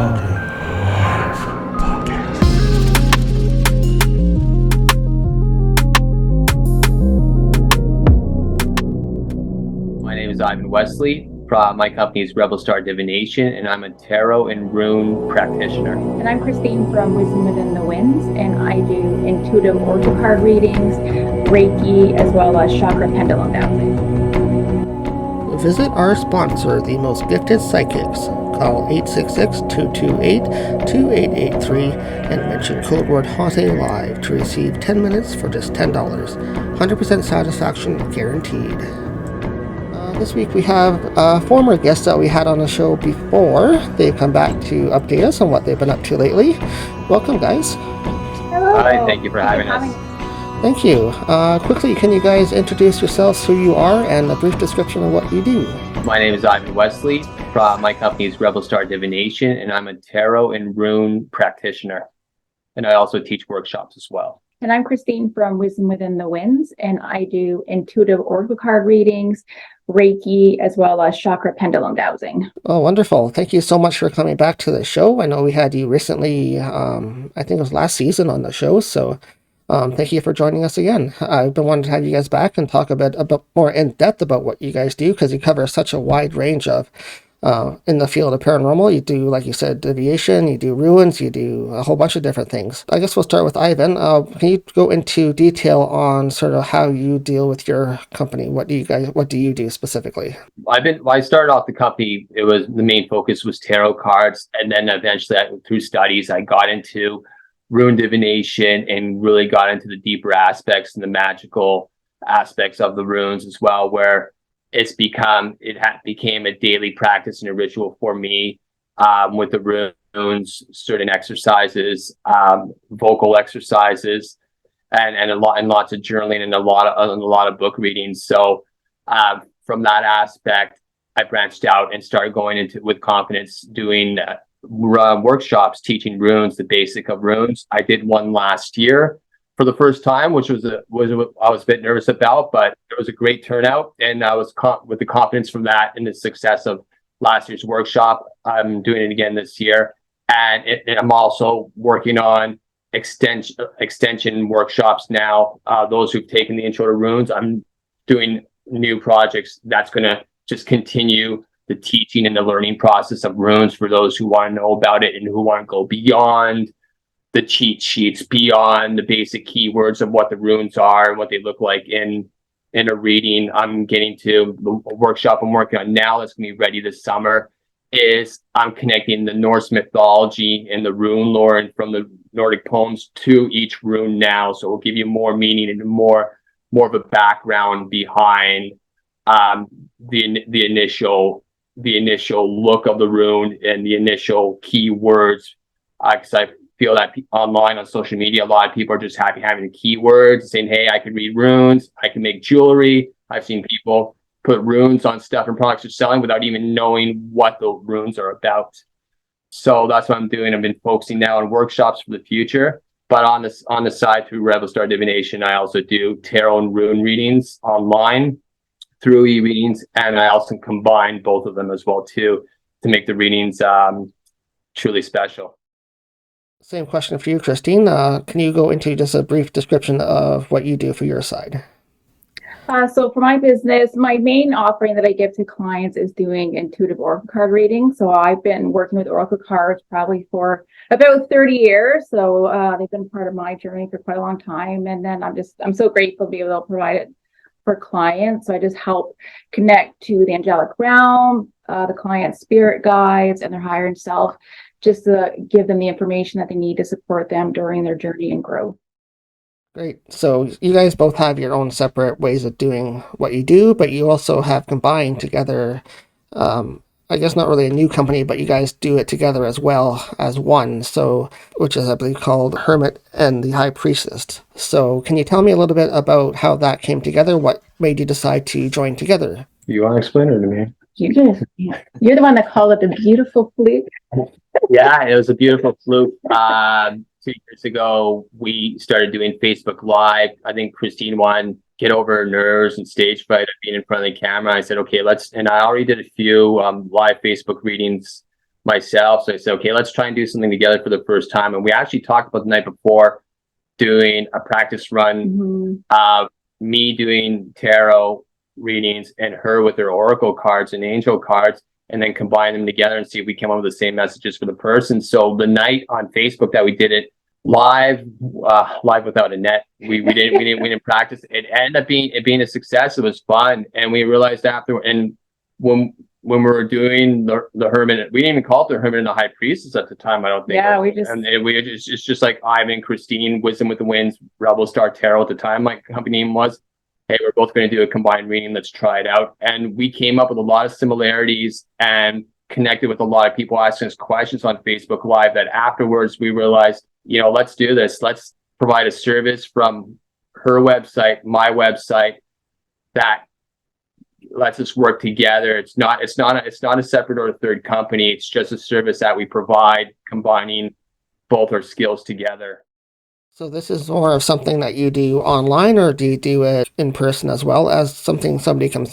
My name is Ivan Wesley. My company is Rebel Star Divination, and I'm a tarot and rune practitioner. And I'm Christine from Wisdom Within the Winds, and I do intuitive oracle card readings, Reiki, as well as chakra pendulum dowsing. Visit our sponsor, the most gifted psychics. Call 866-228-2883 and mention code word HauntingLive to receive 10 minutes for just $10. 100% satisfaction guaranteed. This week we have former guests that we had on the show before. They've come back to update us on what they've been up to lately. Welcome, guys. Hello. Hi, thank you for having us. Thank you. Quickly, can you guys introduce yourselves, who you are, and a brief description of what you do? My name is Ivan Wesley. My company is Rebel Star Divination, and I'm a tarot and rune practitioner. And I also teach workshops as well. And I'm Christine from Wisdom Within the Winds, and I do intuitive oracle card readings, Reiki, as well as chakra pendulum dowsing. Oh, wonderful. Thank you so much for coming back to the show. I know we had you recently, I think it was last season on the show, so thank you for joining us again. I've been wanting to have you guys back and talk a bit more in depth about what you guys do, because you cover such a wide range of in the field of paranormal. You do, like you said, Divination, you do ruins, you do a whole bunch of different things. I guess we'll start with Ivan. Can you go into detail on sort of how you deal with your company? What do you do specifically? When I started off the company, the main focus was tarot cards, and then eventually through studies I got into rune divination and really got into the deeper aspects and the magical aspects of the runes as well, where became a daily practice and a ritual for me, with the runes, certain exercises, vocal exercises, and lots of journaling and a lot of book readings. So from that aspect, I branched out and started going into with confidence doing workshops teaching runes, the basic of runes. I did one last year for the first time, which I was a bit nervous about, but it was a great turnout, and I was with the confidence from that and the success of last year's workshop. I'm doing it again this year, and I'm also working on extension workshops now. Those who've taken the intro to runes, I'm doing new projects that's going to just continue the teaching and the learning process of runes for those who want to know about it and who want to go beyond the cheat sheets, beyond the basic keywords of what the runes are and what they look like in a reading. I'm getting to the workshop I'm working on now that's going to be ready this summer. I'm connecting the Norse mythology and the rune lore and from the Nordic poems to each rune now. So it'll give you more meaning and more of a background behind the initial look of the rune and the initial keywords. Because I feel that online on social media, a lot of people are just happy having the keywords, saying, hey, I can read runes, I can make jewelry. I've seen people put runes on stuff and products they're selling without even knowing what the runes are about. So that's what I'm doing. I've been focusing now on workshops for the future, but on the side through Rebel Star Divination, I also do tarot and rune readings online through e-readings, and I also combine both of them as well too to make the readings truly special. Same question for you, Christine. Can you go into just a brief description of what you do for your side? So for my business, my main offering that I give to clients is doing intuitive oracle card reading. So I've been working with oracle cards probably for about 30 years. So they've been part of my journey for quite a long time. And then I'm so grateful to be able to provide it for clients. So I just help connect to the angelic realm, the client's spirit guides, and their higher self, just to give them the information that they need to support them during their journey and growth. Great. So you guys both have your own separate ways of doing what you do, but you also have combined together, I guess not really a new company, but you guys do it together as well as one, so which is, I believe, called Hermit and the High Priestess. So can you tell me a little bit about how that came together? What made you decide to join together? You want to explain it to me? You're the one that called it the beautiful fluke. Yeah, it was a beautiful fluke. 2 years ago, we started doing Facebook Live. I think Christine wanted to get over her nerves and stage fright of being in front of the camera. I said, okay, and I already did a few live Facebook readings myself. So I said, okay, let's try and do something together for the first time. And we actually talked about the night before doing a practice run of me doing tarot readings and her with her oracle cards and angel cards, and then combine them together and see if we came up with the same messages for the person. So the night on Facebook that we did it live without a net, we didn't practice. It ended up being a success. It was fun, and we realized after, and when we were doing the Hermit, we didn't even call it the Hermit and the High Priestess at the time, I don't think. Yeah, it's just like Ivan, Christine, Wisdom with the Winds, Rebel Star Tarot at the time, my company name was. Hey, we're both going to do a combined reading. Let's try it out. And we came up with a lot of similarities and connected with a lot of people asking us questions on Facebook Live, that afterwards we realized, let's do this. Let's provide a service from her website, my website, that lets us work together. It's not a separate or a third company. It's just a service that we provide, combining both our skills together. So this is more of something that you do online, or do you do it in person as well, as something somebody can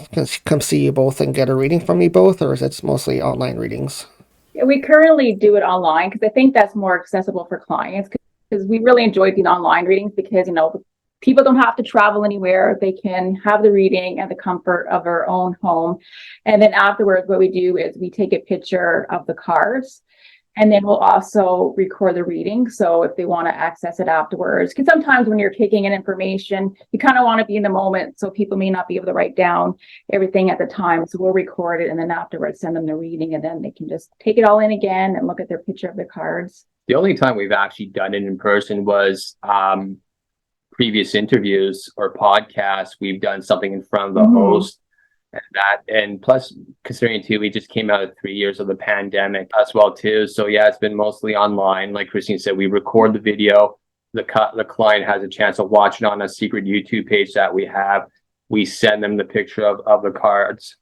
come see you both and get a reading from you both, or is it mostly online readings? Yeah, we currently do it online because I think that's more accessible for clients, because we really enjoy doing online readings because, people don't have to travel anywhere. They can have the reading at the comfort of their own home. And then afterwards, what we do is we take a picture of the cards, and then we'll also record the reading. So if they want to access it afterwards, because sometimes when you're taking in information, you kind of want to be in the moment. So people may not be able to write down everything at the time. So we'll record it and then afterwards send them the reading, and then they can just take it all in again and look at their picture of the cards. The only time we've actually done it in person was previous interviews or podcasts. We've done something in front of the host. And plus, considering too, we just came out of 3 years of the pandemic as well too. So yeah, it's been mostly online. Like Christine said, we record the video. The client has a chance of watching on a secret YouTube page that we have. We send them the picture of the cards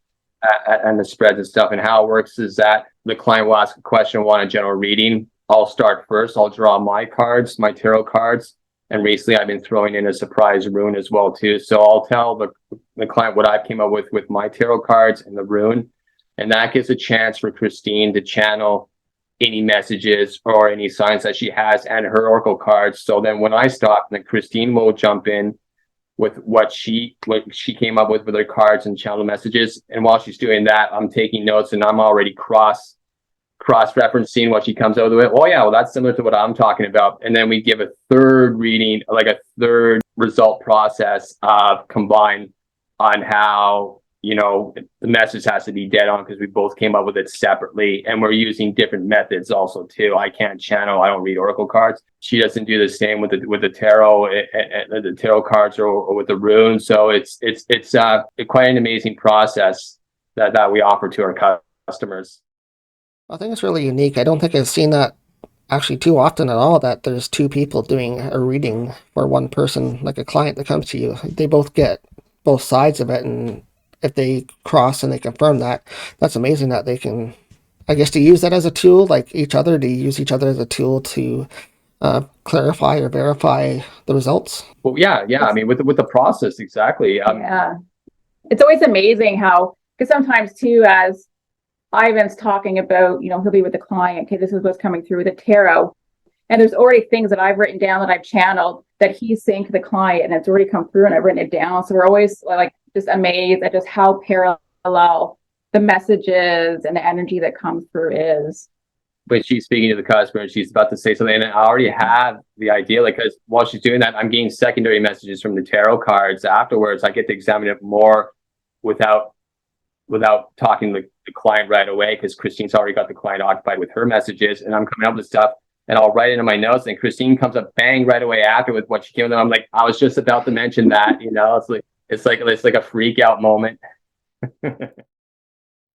and the spreads and stuff. And how it works is that the client will ask a question, want a general reading. I'll start first. I'll draw my cards, my tarot cards. And recently I've been throwing in a surprise rune as well too. So I'll tell the client what I came up with my tarot cards and the rune. And that gives a chance for Christine to channel any messages or any signs that she has and her oracle cards. So then when I stop, then Christine will jump in with what she came up with her cards and channel messages. And while she's doing that, I'm taking notes, and I'm already cross-referencing what she comes out with. Oh yeah, well, that's similar to what I'm talking about. And then we give a third reading, like a third result process combined on how, the message has to be dead on, because we both came up with it separately, and we're using different methods also too. I can't channel, I don't read oracle cards. She doesn't do the same with the tarot, the tarot cards or with the runes. So it's quite an amazing process that we offer to our customers. I think it's really unique. I don't think I've seen that actually too often at all, that there's two people doing a reading for one person, like a client that comes to you. They both get both sides of it, and if they cross and they confirm that, that's amazing that they can, I guess, to use that as a tool, like each other, to use each other as a tool to clarify or verify the results. Well, yeah. I mean, with the process, exactly. Yeah. It's always amazing how, because sometimes too, as Ivan's talking about, he'll be with the client, okay, this is what's coming through the tarot. And there's already things that I've written down that I've channeled that he's saying to the client, and it's already come through and I've written it down. So we're always like just amazed at just how parallel the messages and the energy that comes through is. When she's speaking to the customer and she's about to say something, and I already have the idea, like, because while she's doing that, I'm getting secondary messages from the tarot cards afterwards. I get to examine it more without talking to the client right away, because Christine's already got the client occupied with her messages, and I'm coming up with stuff and I'll write it in my notes, and Christine comes up bang right away after with what she came with. I'm like, I was just about to mention that, it's like a freak out moment. Do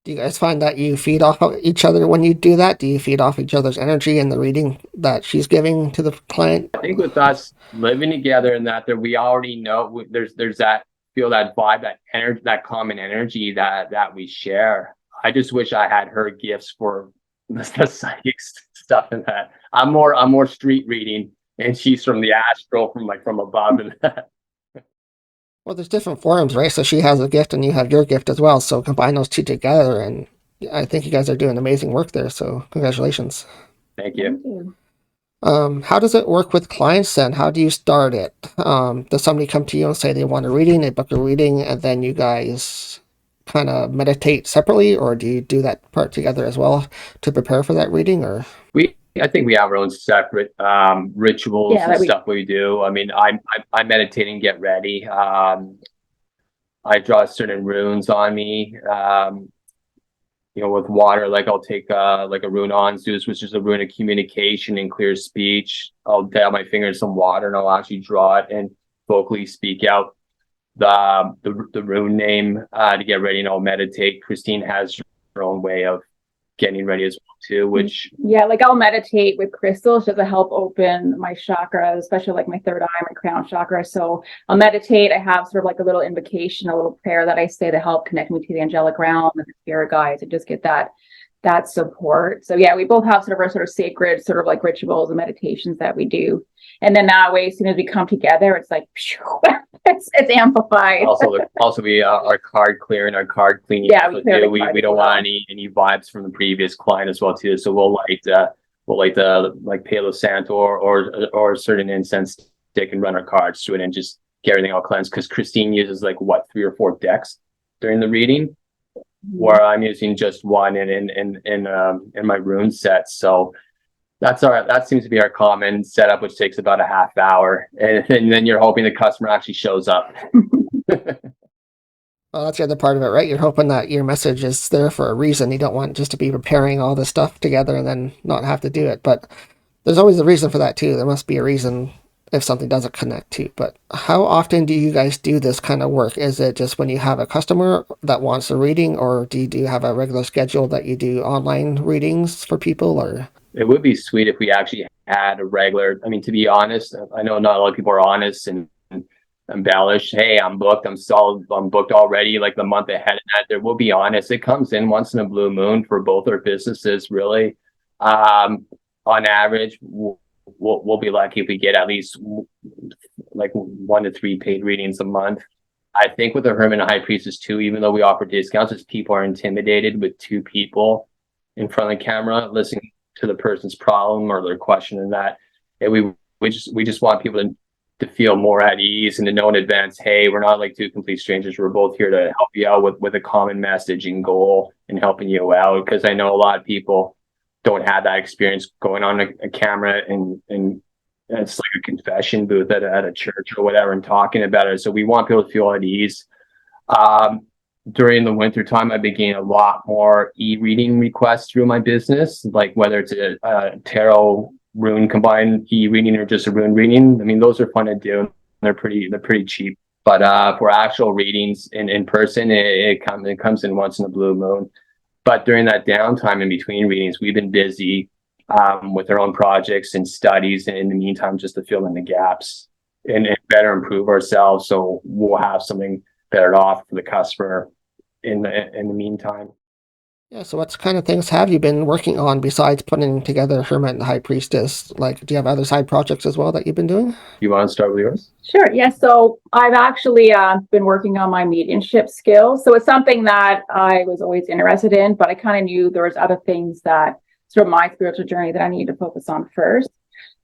you guys find that you feed off of each other when you do that? Do you feed off each other's energy and the reading that she's giving to the client? I think with us living together and that we already know there's that, feel that vibe, that energy, that common energy that we share. I just wish I had her gifts for the psychic stuff and that. I'm more street reading, and she's from the astral, from above and that. Well, there's different forms, right? So she has a gift and you have your gift as well. So combine those two together and I think you guys are doing amazing work there. So congratulations. Thank you. Thank you. How does it work with clients then? How do you start it? Does somebody come to you and say they want a reading, they book a reading, and then you guys kind of meditate separately, or do you do that part together as well to prepare for that reading? Or I think we have our own separate rituals Yeah, and that we- stuff we do. I mean, I meditate and get ready. I draw certain runes on me. With water, like I'll take like a rune on Zeus, which is a rune of communication and clear speech. I'll dab my finger in some water and I'll actually draw it and vocally speak out the rune name to get ready, and I'll meditate. Christine has her own way of getting ready as well too, which Yeah, like I'll meditate with crystals just to help open my chakra, especially like my third eye, my crown chakra. So I'll meditate. I have sort of like a little invocation, a little prayer that I say to help connect me to the angelic realm and the spirit guides, and just get that support. So yeah, we both have sort of our sort of sacred sort of like rituals and meditations that we do. And then that way, as soon as we come together, it's like it's amplified. also we our card clearing, our card cleaning. Yeah, we clear the we cards don't as well. want any vibes from the previous client as well too. So we'll light the Palo Santo or a certain incense stick and run our cards through it and just get everything all cleansed. Because Christine uses like 3 or 4 decks during the reading, where I'm using just one in my rune set. So that seems to be our common setup, which takes about a half hour, and then you're hoping the customer actually shows up. well, that's the other part of it, right? You're hoping that your message is there for a reason. You don't want just to be preparing all this stuff together and then not have to do it. But there's always a reason for that too. There must be a reason if something doesn't connect to. But how often do you guys do this kind of work? Is it just when you have a customer that wants a reading, or do you have a regular schedule that you do online readings for people? Or It would be sweet if we actually had a regular. I mean, to be honest, I know not a lot of people are honest and embellish. Hey, I'm booked. I'm solid. I'm booked already, like the month ahead of that. There will be honest. It comes in once in a blue moon for both our businesses, really. On average, we'll be lucky if we get at least like 1 to 3 paid readings a month. I think with the Hermit and High Priestess too, even though we offer discounts, as people are intimidated with 2 people in front of the camera listening to the person's problem or their question, and that we just want people to feel more at ease and to know in advance, hey, we're not like 2 complete strangers. We're both here to help you out with a common message and goal and helping you out. Because I know a lot of people don't have that experience going on a camera and it's like a confession booth at a church or whatever and talking about it. So we want people to feel at ease. During the winter time, I've been getting a lot more e-reading requests through my business, like whether it's a tarot rune combined e-reading or just a rune reading. I mean, those are fun to do. They're pretty cheap. But for actual readings in person, it comes in once in a blue moon. But during that downtime in between readings, we've been busy with our own projects and studies, and in the meantime, just to fill in the gaps and better improve ourselves. So we'll have something better to offer for the customer in the meantime. yeah, so what kind of things have you been working on besides putting together Hermit and High Priestess? Like, do you have other side projects as well that you've been doing? You want to start with yours? Sure. Yeah. So I've actually been working on my mediumship skills. So it's something that I was always interested in, but I kind of knew there was other things that sort of my spiritual journey that I needed to focus on first.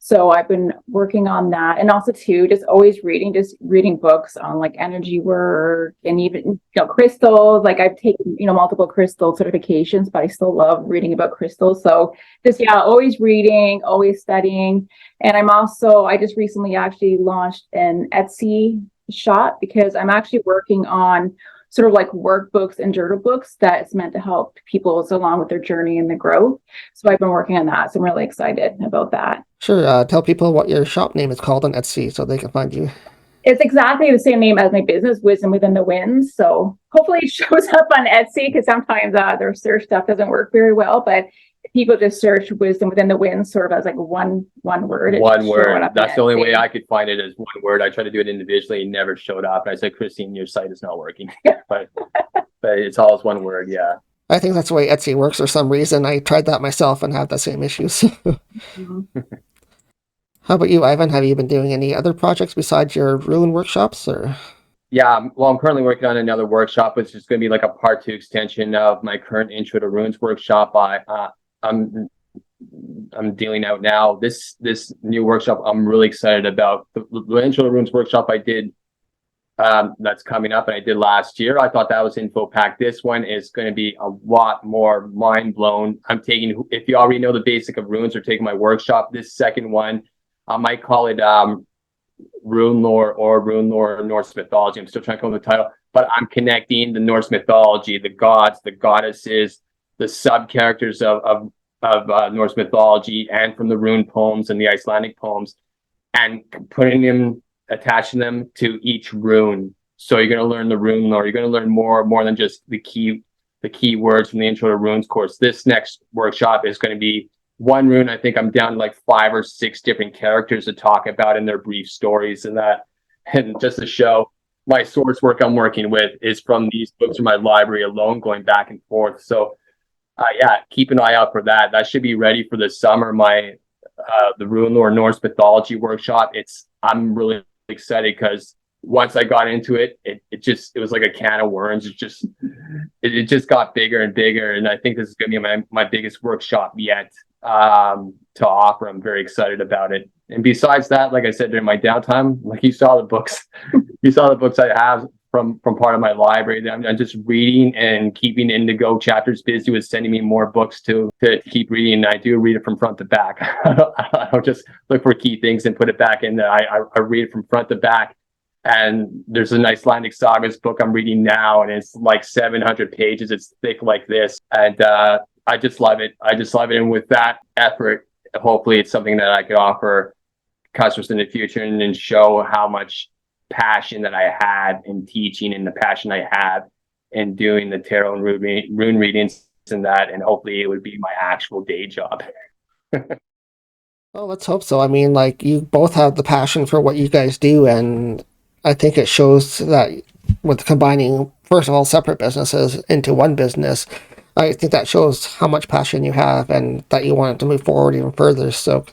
So I've been working on that, and also too, just reading books on like energy work and even crystals. Like I've taken multiple crystal certifications, but I still love reading about crystals. So just always reading, always studying. And I just recently actually launched an Etsy shop because I'm actually working on sort of like workbooks and journal books that's meant to help people along with their journey and the growth. So I've been working on that. So I'm really excited about that. Sure. Tell people what your shop name is called on Etsy so they can find you. It's exactly the same name as my business, Wisdom Within the Winds. So hopefully it shows up on Etsy, because sometimes their search stuff doesn't work very well. But if people just search Wisdom Within the Winds sort of as like one word. One word. That's the only way I could find it, as one word. I tried to do it individually, it never showed up. And I said, Christine, your site is not working. but it's all as one word, yeah. I think that's the way Etsy works for some reason. I tried that myself and had the same issues. How about you, Ivan? Have you been doing any other projects besides your Rune workshops? Or Yeah, well, I'm currently working on another workshop, which is going to be like a part 2 extension of my current Intro to Runes workshop. I'm I'm dealing out now. This new workshop I'm really excited about. The Intro to Runes workshop I did, that's coming up, and I did last year. I thought that was info packed. This one is going to be a lot more mind blown. I'm taking, if you already know the basic of runes or taking my workshop, this second one, I might call it rune lore or Norse mythology. I'm still trying to come up with the title, but I'm connecting the Norse mythology, the gods, the goddesses, the sub characters of Norse mythology, and from the rune poems and the Icelandic poems, and putting them, attaching them to each rune. So you're going to learn the rune lore. You're going to learn more than just the key words from the Intro to Runes course. This next workshop is going to be one rune. I think I'm down to like 5 or 6 different characters to talk about in their brief stories and that. And just to show my source work I'm working with is from these books from my library alone, going back and forth. So yeah, keep an eye out for that. That should be ready for the summer. My the Rune or Norse mythology workshop. I'm really excited because once I got into it, it was like a can of worms. It just got bigger and bigger, and I think this is going to be my biggest workshop yet to offer. I'm very excited about it. And besides that, like I said, during my downtime, like you saw the books, I have from part of my library. I'm just reading and keeping Indigo Chapters busy with sending me more books to keep reading. And I do read it from front to back. I don't just look for key things and put it back in there. I read it from front to back. And there's an Icelandic sagas book I'm reading now, and it's like 700 pages. It's thick like this. And I just love it. And with that effort, hopefully it's something that I could offer customers in the future and show how much passion that I had in teaching and the passion I have in doing the tarot and rune readings and that, and hopefully it would be my actual day job. Well, let's hope so. I mean, like, you both have the passion for what you guys do, and I think it shows that with combining, first of all, separate businesses into one business, I think that shows how much passion you have and that you want it to move forward even further. So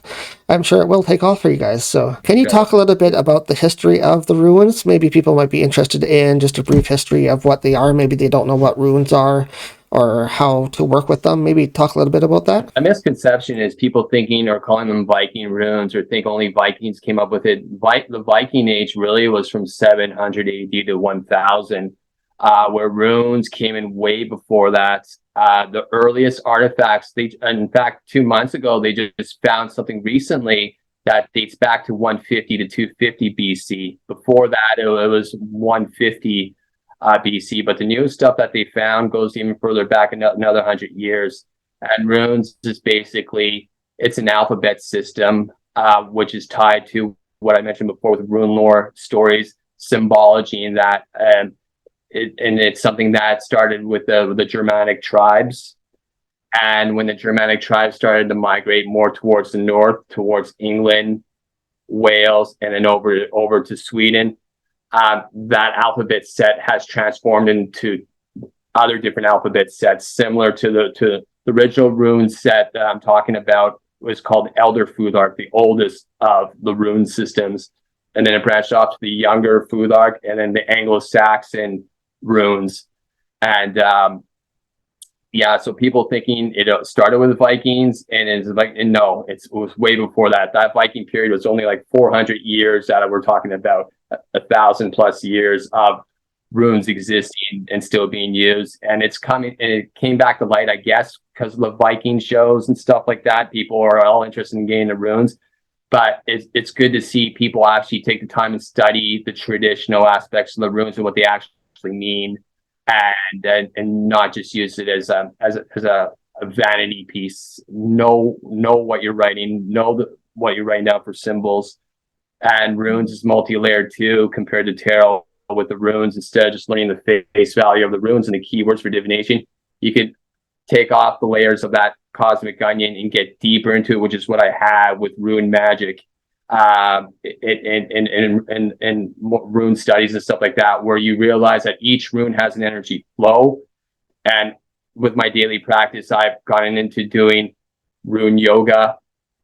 I'm sure it will take off for you guys. So can you talk a little bit about the history of the runes? Maybe people might be interested in just a brief history of what they are. Maybe they don't know what runes are or how to work with them. Maybe talk a little bit about that. A misconception is people thinking or calling them Viking runes, or think only Vikings came up with it. The Viking age really was from 700 AD to 1000, where runes came in way before that. The earliest artifacts, in fact, 2 months ago, they just found something recently that dates back to 150 to 250 BC. Before that, it was 150 BC, but the new stuff that they found goes even further back, another 100 years. And runes is basically, it's an alphabet system, which is tied to what I mentioned before with rune lore stories, symbology, and that. And it's something that started with the Germanic tribes. And when the Germanic tribes started to migrate more towards the north, towards England, Wales, and then over to Sweden, that alphabet set has transformed into other different alphabet sets, similar to the original rune set that I'm talking about. Was called Elder Futhark, the oldest of the rune systems. And then it branched off to the younger Futhark, and then the Anglo-Saxon runes. And yeah, so people thinking it started with the Vikings, and it's like, and no, it was way before that. That Viking period was only like 400 years that we're talking about, 1,000+ years of runes existing and still being used. And it came back to light, I guess, because of the Viking shows and stuff like that. People are all interested in getting the runes. But it's good to see people actually take the time and study the traditional aspects of the runes and what they actually mean, and not just use it as a vanity piece. Know what you're writing. What you're writing down for symbols. And runes is multi-layered too, compared to tarot. With the runes, instead of just learning the face value of the runes and the keywords for divination, you could take off the layers of that cosmic onion and get deeper into it, which is what I have with rune magic, and rune studies and stuff like that, where you realize that each rune has an energy flow. And with my daily practice, I've gotten into doing rune yoga,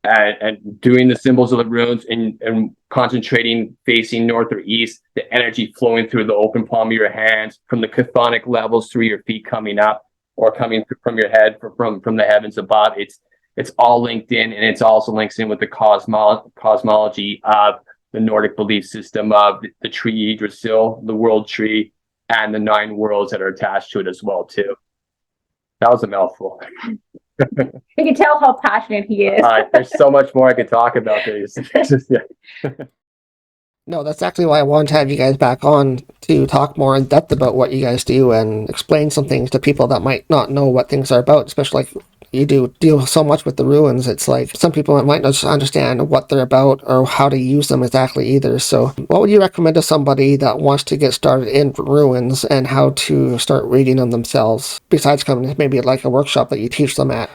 and doing the symbols of the runes and concentrating facing north or east, the energy flowing through the open palm of your hands from the chthonic levels through your feet coming up or coming from your head from the heavens above. It's all linked in, and it's also links in with the cosmology of the Nordic belief system of the tree Yggdrasil, the world tree, and the 9 worlds that are attached to it as well too. That was a mouthful. You can tell how passionate he is. There's so much more I could talk about these. No, that's actually why I wanted to have you guys back on to talk more in depth about what you guys do and explain some things to people that might not know what things are about, especially like you do deal so much with the ruins. It's like some people might not understand what they're about or how to use them exactly either. So what would you recommend to somebody that wants to get started in ruins and how to start reading them themselves, besides coming to maybe like a workshop that you teach them at?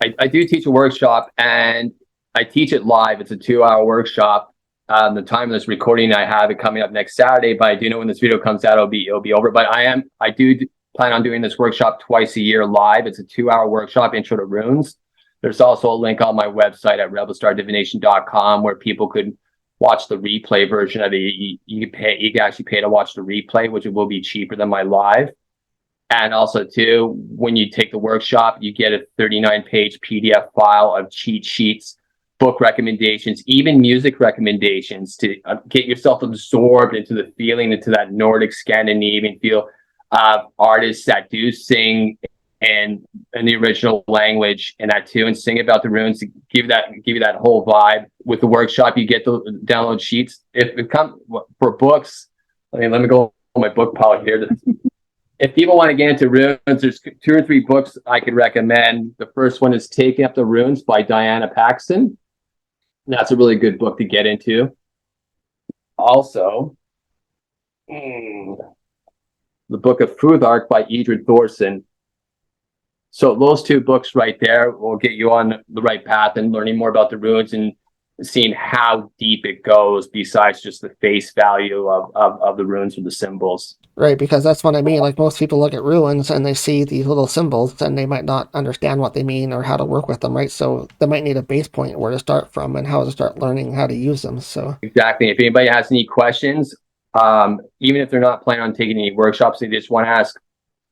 I do teach a workshop, and I teach it live. It's a 2-hour workshop. The time of this recording, I have it coming up next Saturday, but I do know when this video comes out, it'll be over. But I do plan on doing this workshop twice a year live. It's a 2-hour workshop, Intro to Runes. There's also a link on my website at rebelstardivination.com where people could watch the replay version of it. You can actually pay to watch the replay, which will be cheaper than my live. And also too, when you take the workshop, you get a 39-page PDF file of cheat sheets, book recommendations, even music recommendations to get yourself absorbed into the feeling, into that Nordic Scandinavian feel of artists that do sing in the original language and that too, and sing about the runes to give you that whole vibe. With the workshop, you get the download sheets. If it comes for books, let me go on my book pile here. If people want to get into runes, there's 2 or 3 books I could recommend. The first one is Taking Up the Runes by Diana Paxton. That's a really good book to get into. Also, the book of Futhark by Idrid Thorson. So those 2 books right there will get you on the right path and learning more about the runes and seeing how deep it goes besides just the face value of the runes or the symbols. Right, because that's what I mean. Like most people look at ruins and they see these little symbols and they might not understand what they mean or how to work with them, right? So they might need a base point where to start from and how to start learning how to use them. So exactly. If anybody has any questions, even if they're not planning on taking any workshops, they just want to ask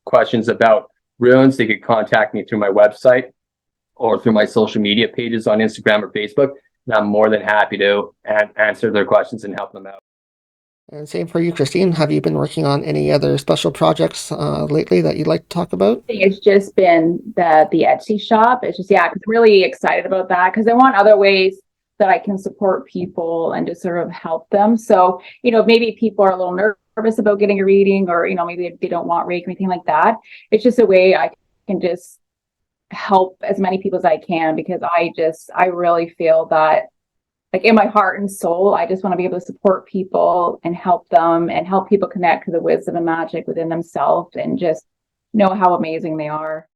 questions about ruins, they could contact me through my website or through my social media pages on Instagram or Facebook. And I'm more than happy to answer their questions and help them out. And same for you, Christine. Have you been working on any other special projects lately that you'd like to talk about? It's just been the Etsy shop. It's just, I'm really excited about that because I want other ways that I can support people and just sort of help them. So, maybe people are a little nervous about getting a reading or, maybe they don't want Reiki or anything like that. It's just a way I can just help as many people as I can because I really feel that like in my heart and soul, I just want to be able to support people and help them and help people connect to the wisdom and magic within themselves and just know how amazing they are.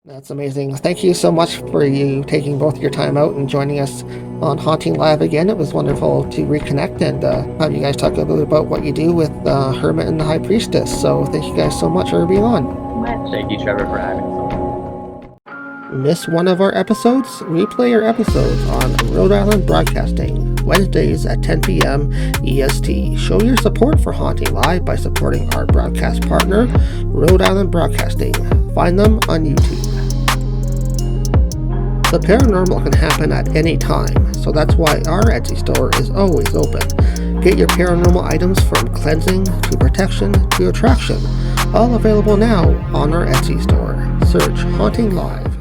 That's amazing. Thank you so much for you taking both your time out and joining us on Haunting Live again. It was wonderful to reconnect and have you guys talk a little bit about what you do with Hermit and the High Priestess. So thank you guys so much for being on. Thank you, Trevor, for having us. Miss one of our episodes? Replay our episodes on Rhode Island Broadcasting, Wednesdays at 10 p.m. EST. Show your support for Haunting Live by supporting our broadcast partner, Rhode Island Broadcasting. Find them on YouTube. The paranormal can happen at any time, so that's why our Etsy store is always open. Get your paranormal items from cleansing to protection to attraction, all available now on our Etsy store. Search Haunting Live.